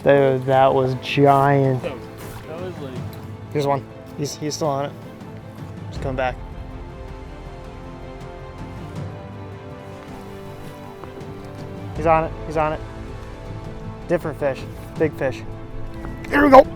Dude, that was giant. That was like... Here's one. He's still on it. He's coming back. He's on it. He's on it. Different fish. Big fish. Here we go.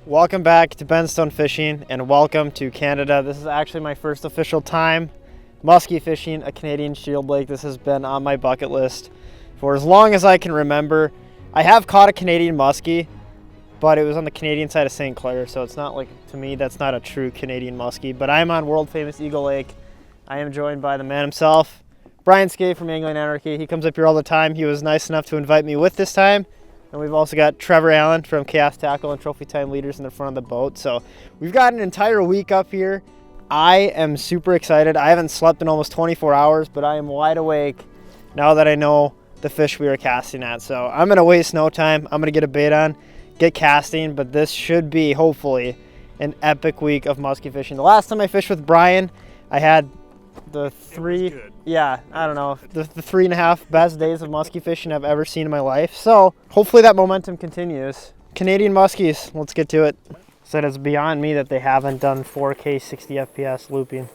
Welcome back to Benstone Fishing and welcome to Canada. This is actually my first official time musky fishing a Canadian Shield Lake. This has been on my bucket list for as long as I can remember. I have caught a Canadian muskie, but it was on the Canadian side of St. Clair, so it's not like, to me, that's not a true Canadian muskie. But I am on world famous Eagle Lake. I am joined by the man himself, Brian Skate from Angling Anarchy. He comes up here all the time. He was nice enough to invite me with this time. And we've also got Trevor Allen from Chaos Tackle and Trophy Time Leaders in the front of the boat. So we've got an entire week up here. I am super excited. I haven't slept in almost 24 hours, but I am wide awake now that I know the fish we are casting at. So I'm going to waste no time. I'm going to get a bait on, get casting, but this should be, hopefully, an epic week of musky fishing. The last time I fished with Brian, I had the three, I don't know, the 3.5 best days of musky fishing I've ever seen in my life. So hopefully that momentum continues. Canadian muskies, let's get to it. Said it's beyond me that they haven't done 4K 60 FPS looping.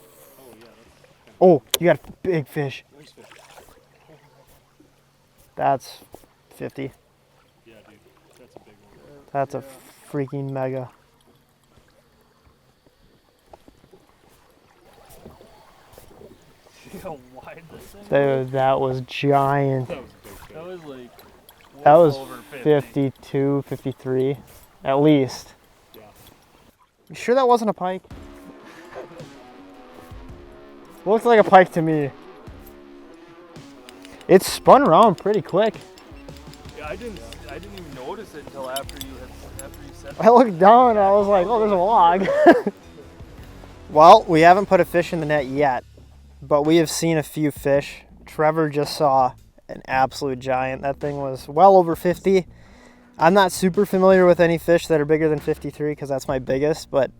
Oh, you got a big fish. That's 50. Yeah, dude, that's a big one. That's a freaking mega. See how wide this thing Dude, that was giant. That was like... That was over 52, 53, at least. Yeah. You sure that wasn't a pike? Looks like a pike to me. It spun around pretty quick. Yeah, I didn't even notice it until after you said that. I looked down and I was like, oh, there's a log. Well, we haven't put a fish in the net yet, but we have seen a few fish. Trevor just saw an absolute giant. That thing was well over 50. I'm not super familiar with any fish that are bigger than 53 because that's my biggest, but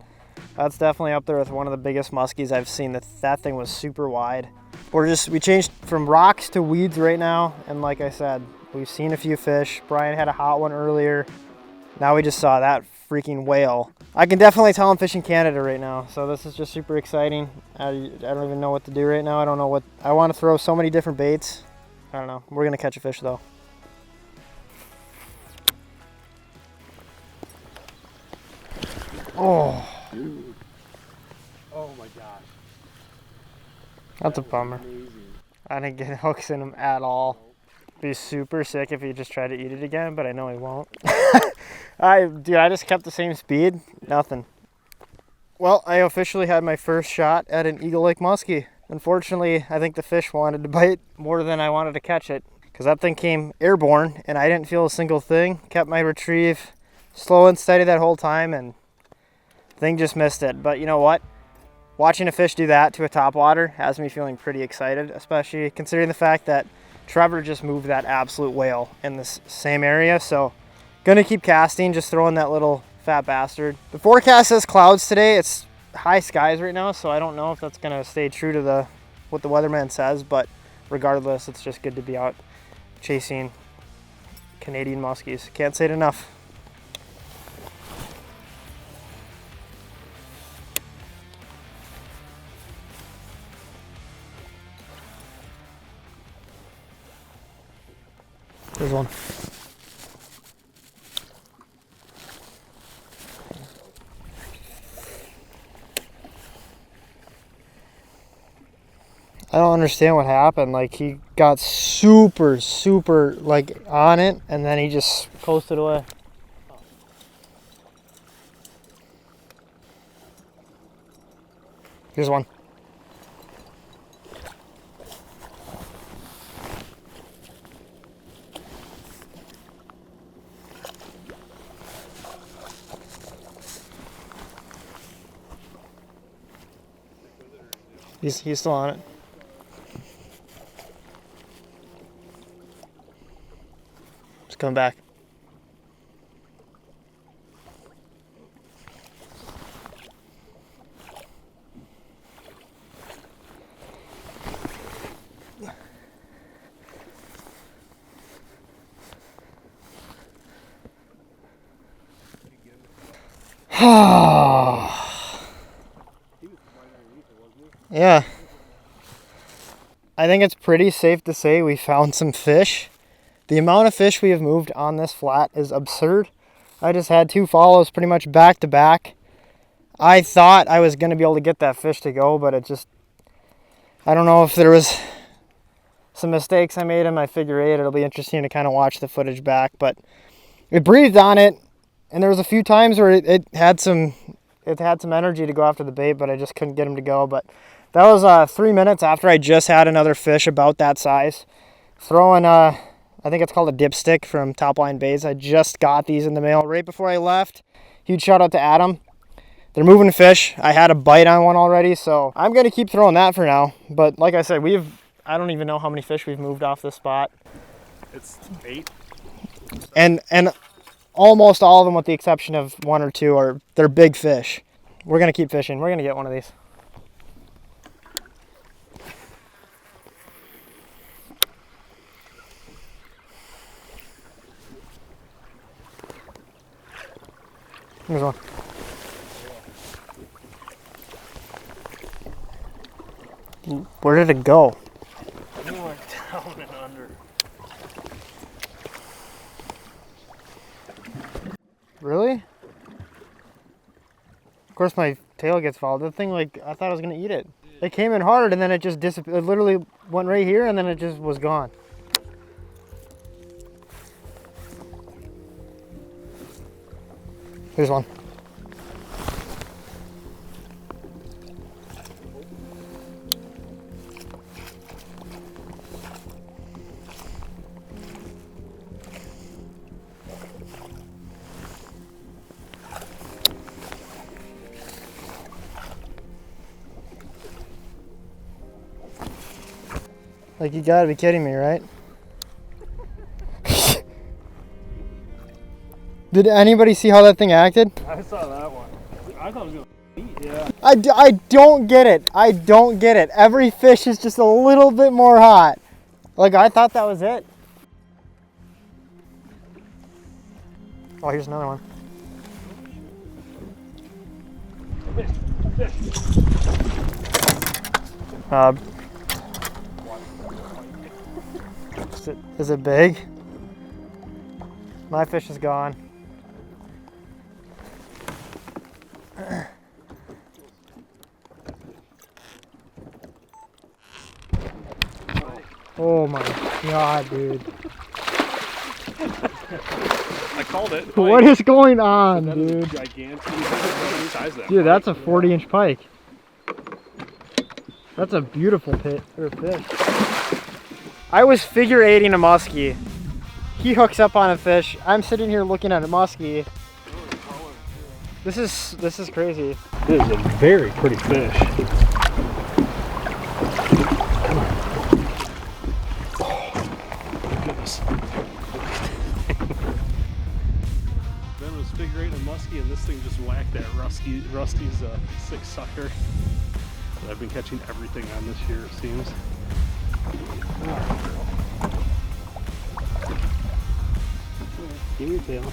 that's definitely up there with one of the biggest muskies I've seen. That thing was super wide. We changed from rocks to weeds right now, and like I said, we've seen a few fish. Brian had a hot one earlier. Now we just saw that freaking whale. I can definitely tell I'm fishing Canada right now, so this is just super exciting. I don't even know what to do right now. I don't know what, I want to throw so many different baits. I don't know. We're gonna catch a fish though. Oh. Oh my gosh. That's a bummer. I didn't get hooks in him at all. Be super sick if he just tried to eat it again, but I know he won't. Dude, I just kept the same speed. Nothing. Well, I officially had my first shot at an Eagle Lake muskie. Unfortunately, I think the fish wanted to bite more than I wanted to catch it, because that thing came airborne and I didn't feel a single thing. Kept my retrieve slow and steady that whole time, and the thing just missed it. But you know what? Watching a fish do that to a topwater has me feeling pretty excited, especially considering the fact that Trevor just moved that absolute whale in this same area. So gonna keep casting, just throwing that little fat bastard. The forecast says clouds today. It's high skies right now, so I don't know if that's gonna stay true to what the weatherman says, but regardless, it's just good to be out chasing Canadian muskies. Can't say it enough. There's one. I don't understand what happened. Like, he got super like on it, and then he just coasted away. Here's one. He's still on it. Just coming back. Yeah. I think it's pretty safe to say we found some fish. The amount of fish we have moved on this flat is absurd. I just had 2 follows pretty much back to back. I thought I was going to be able to get that fish to go, but it just, I don't know if there was some mistakes I made in my figure 8. It'll be interesting to kind of watch the footage back, but it breathed on it, and there was a few times where it had some energy to go after the bait, but I just couldn't get him to go. But that was 3 minutes after I just had another fish about that size. Throwing, I think it's called a dipstick from Top Line Baits. I just got these in the mail right before I left. Huge shout out to Adam. They're moving fish. I had a bite on one already, so I'm going to keep throwing that for now. But like I said, I don't even know how many fish we've moved off this spot. It's 8. And almost all of them, with the exception of 1 or 2, they're big fish. We're going to keep fishing. We're going to get one of these. Here's one. Where did it go? It went down and under. Really? Of course my tail gets fouled. The thing, like, I thought I was gonna eat it. It came in hard and then it just disappeared. It literally went right here and then it just was gone. Here's one. Like, you gotta be kidding me, right? Did anybody see how that thing acted? I saw that one. I thought it was going to eat, yeah. I don't get it. I don't get it. Every fish is just a little bit more hot. Like, I thought that was it. Oh, here's another one. Is it big? My fish is gone. Oh my god, dude. I called it. What is going on, dude? Gigantic. Dude, that's a 40-inch pike. That's a beautiful fish. I was figure 8ing a muskie. He hooks up on a fish. I'm sitting here looking at a muskie. This is crazy. This is a very pretty fish. Oh, goodness. Ben was figure 8 a muskie, and this thing just whacked that Rusty's 6 sucker. But I've been catching everything on this year, it seems. Give me your tail.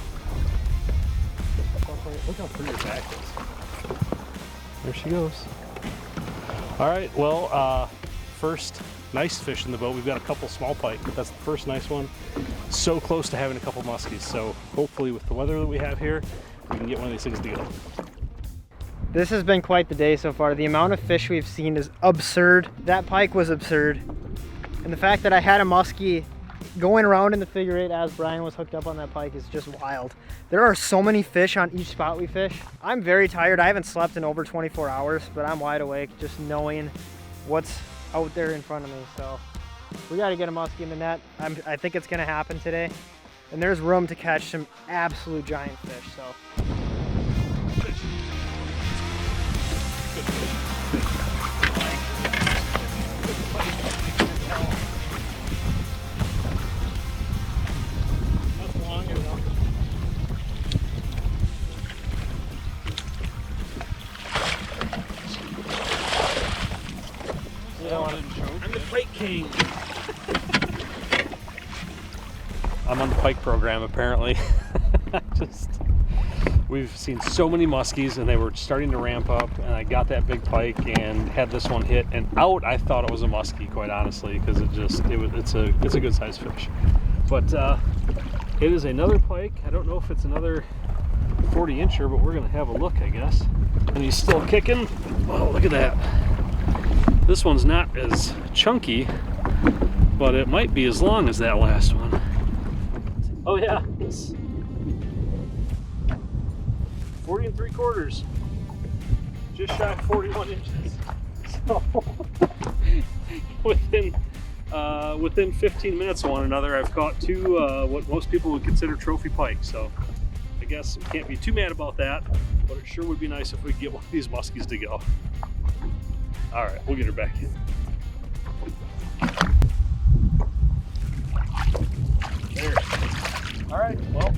Look how pretty your back is. There she goes. All right, well, first nice fish in the boat. We've got a couple small pike. That's the first nice one. So close to having a couple muskies. So hopefully with the weather that we have here, we can get one of these things to go. This has been quite the day so far. The amount of fish we've seen is absurd. That pike was absurd. And the fact that I had a muskie going around in the figure eight as Brian was hooked up on that pike is just wild. There are so many fish on each spot we fish. I'm very tired. I haven't slept in over 24 hours, but I'm wide awake just knowing what's out there in front of me. So we got to get a muskie in the net. I think it's going to happen today. And there's room to catch some absolute giant fish. So. I'm the Pike King. I'm on the Pike program apparently. We've seen so many muskies and they were starting to ramp up, and I got that big pike and had this one hit and out. I thought it was a muskie, quite honestly, because it's a good sized fish. But it is another pike. I don't know if it's another 40-incher, but we're gonna have a look, I guess. And he's still kicking. Oh, look at that. This one's not as chunky, but it might be as long as that last one. Oh yeah, it's 40 3/4, just shy of 41 inches. So within 15 minutes of one another, I've caught two what most people would consider trophy pike. So I guess we can't be too mad about that, but it sure would be nice if we could get one of these muskies to go. All right, we'll get her back in. There. All right, well,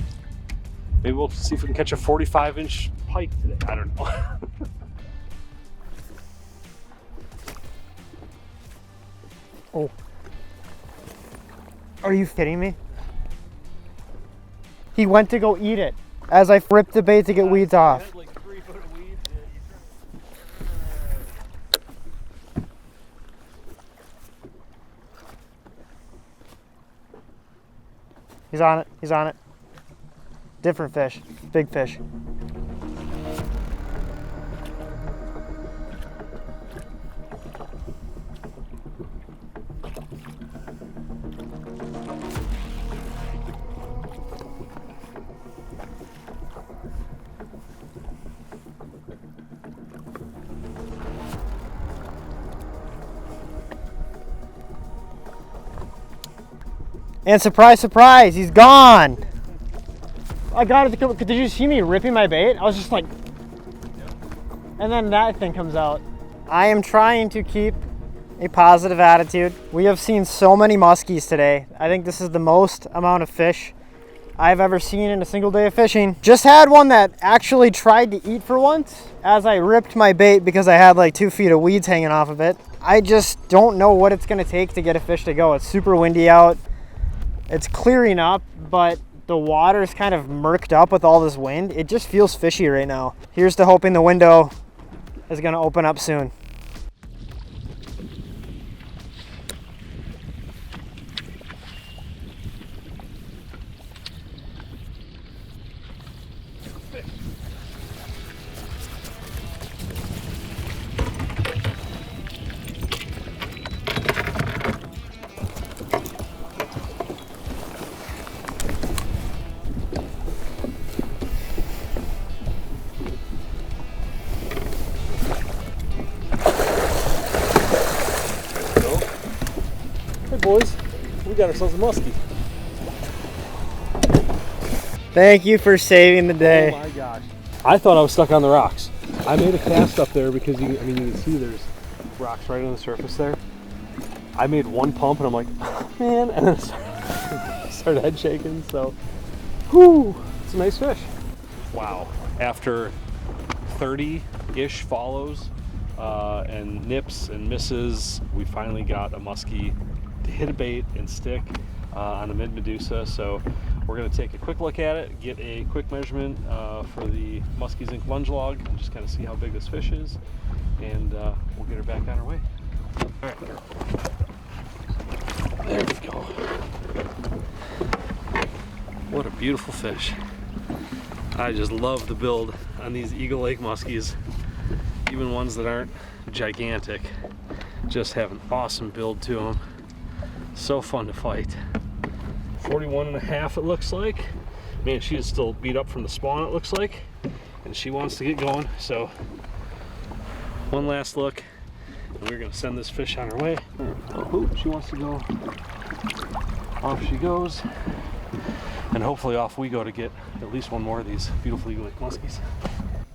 maybe we'll see if we can catch a 45-inch pike today. I don't know. Oh. Are you kidding me? He went to go eat it as I ripped the bait to get weeds off. Had like 3 foot of weeds. He's on it. He's on it. Different fish. Big fish. And surprise, surprise, he's gone. I got it. Did you see me ripping my bait? I was just like, and then that thing comes out. I am trying to keep a positive attitude. We have seen so many muskies today. I think this is the most amount of fish I've ever seen in a single day of fishing. Just had one that actually tried to eat for once as I ripped my bait because I had like 2 feet of weeds hanging off of it. I just don't know what it's gonna take to get a fish to go. It's super windy out. It's clearing up, but the water is kind of murked up with all this wind. It just feels fishy right now. Here's to hoping the window is gonna open up soon. Boys, we got ourselves a muskie. Thank you for saving the day. Oh my gosh. I thought I was stuck on the rocks. I made a cast up there because you can see there's rocks right on the surface there. I made one pump and I'm like, oh, man, and then I started head shaking, so whew, it's a nice fish. Wow. After 30-ish follows and nips and misses, we finally got a muskie to hit a bait and stick on a mid Medusa. So we're going to take a quick look at it, get a quick measurement for the Musky Zinc lunge log, and just kind of see how big this fish is, and we'll get her back on her way. All right, there we go. What a beautiful fish. I just love the build on these Eagle Lake muskies, even ones that aren't gigantic, just have an awesome build to them. So fun to fight. 41 and a half, it looks like. Man, she is still beat up from the spawn, it looks like. And she wants to get going, so one last look. And we're gonna send this fish on her way. Oh, she wants to go. Off she goes. And hopefully off we go to get at least one more of these beautiful eagle lake muskies.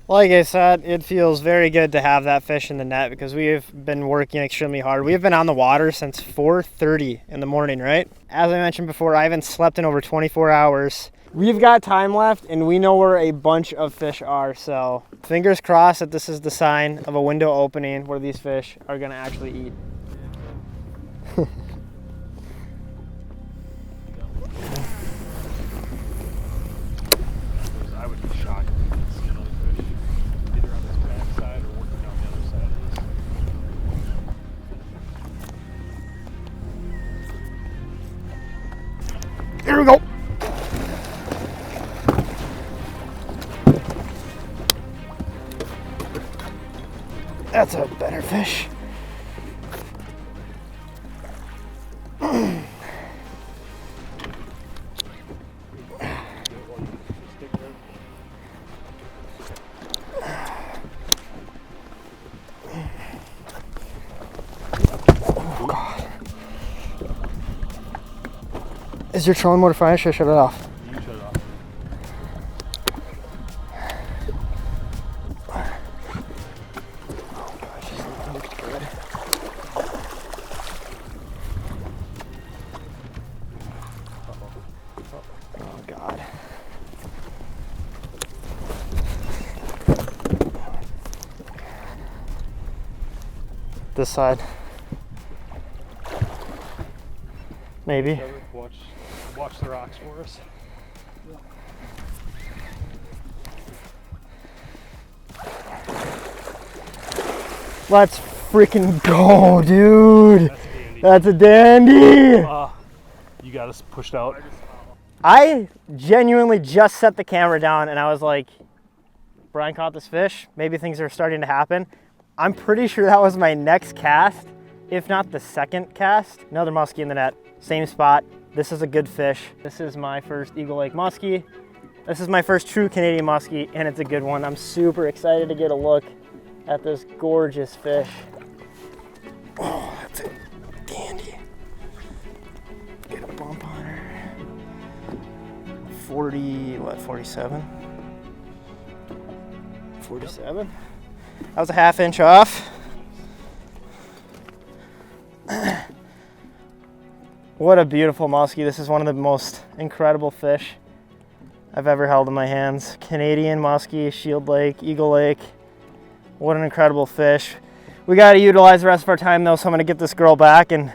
Like I said, it feels very good to have that fish in the net because we have been working extremely hard. We have been on the water since 4:30 in the morning, right? As I mentioned before, I haven't slept in over 24 hours. We've got time left and we know where a bunch of fish are, so fingers crossed that this is the sign of a window opening where these fish are gonna actually eat. I would be shocked if we didn't see another fish either on this back side or working down the other side of this. Here we go. That's a better fish. Oh God. Is your trolling motor fine? Should I shut it off? You shut it off. Oh God. This side. Maybe. Watch the rocks for us. Let's freaking go, dude. That's a dandy. You got us pushed out. I genuinely just set the camera down and I was like, Brian caught this fish. Maybe things are starting to happen. I'm pretty sure that was my next cast, if not the second cast. Another muskie in the net, same spot. This is a good fish. This is my first Eagle Lake muskie. This is my first true Canadian muskie and it's a good one. I'm super excited to get a look at this gorgeous fish. Oh, that's a dandy. Get a bump on her. 47? 47? That was a ½ inch off. What a beautiful muskie. This is one of the most incredible fish I've ever held in my hands. Canadian muskie, Shield Lake, Eagle Lake. What an incredible fish. We got to utilize the rest of our time though, so I'm going to get this girl back and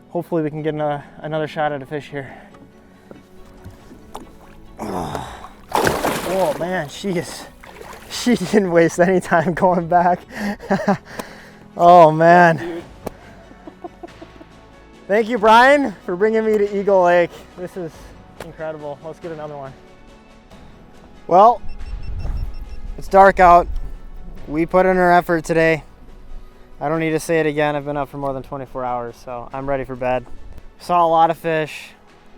hopefully we can get another shot at a fish here. Oh man, she didn't waste any time going back. Oh man. Thank you, Brian, for bringing me to Eagle Lake. This is incredible. Let's get another one. Well, it's dark out. We put in our effort today. I don't need to say it again. I've been up for more than 24 hours, so I'm ready for bed. Saw a lot of fish.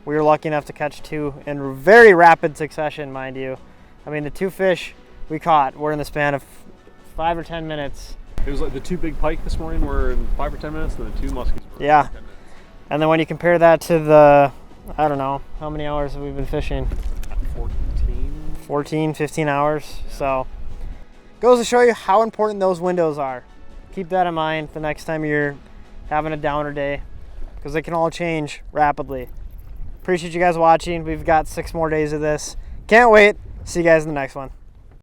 We were lucky enough to catch 2 in very rapid succession, mind you. I mean, the 2 fish we caught were in the span of 5 or 10 minutes. It was like the 2 big pike this morning were in 5 or 10 minutes, and the 2 muskies were Yeah. in 10 minutes. And then when you compare that to the, I don't know, how many hours have we been fishing? 14, 15 hours. So goes to show you how important those windows are. Keep that in mind the next time you're having a downer day, because they can all change rapidly. Appreciate you guys watching. We've got 6 more days of this. Can't wait. See you guys in the next one.